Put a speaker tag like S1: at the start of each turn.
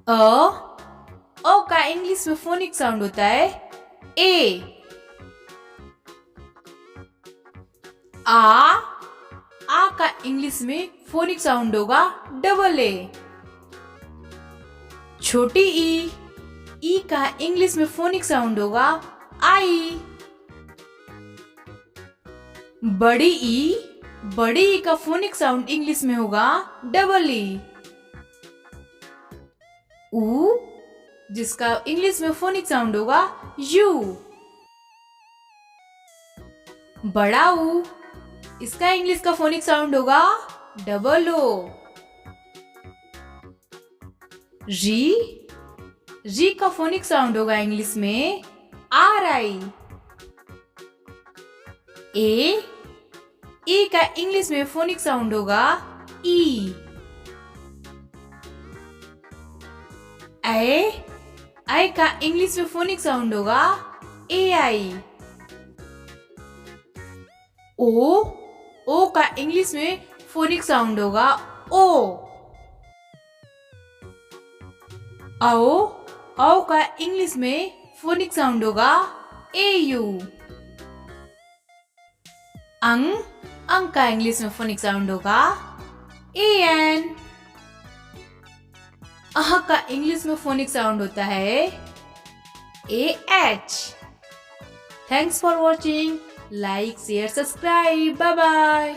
S1: अ का इंग्लिश में phonic sound होता है ए। आ का इंग्लिश में फोनिक साउंड होगा डबल ए। छोटी ई का इंग्लिश में फोनिक साउंड होगा आई। बड़ी ई का फोनिक साउंड इंग्लिश में होगा डबल ई। ऊ जिसका इंग्लिश में फोनिक साउंड होगा यू। बड़ा ऊ इसका इंग्लिश का फोनिक साउंड होगा डबल ओ। री का फोनिक साउंड होगा इंग्लिश में आर आई। ए का इंग्लिश में फोनिक साउंड होगा ई। आई का इंग्लिश में फोनिक साउंड होगा ए आई। ओ का इंग्लिश में फोनिक साउंड होगा ओ। आओ का इंग्लिश में फोनिक साउंड होगा ए यू। अंग का इंग्लिश में फोनिक साउंड होगा ए एन। अह का इंग्लिश में फोनिक साउंड होता है A H. Thanks for watching. Like share subscribe. Bye bye.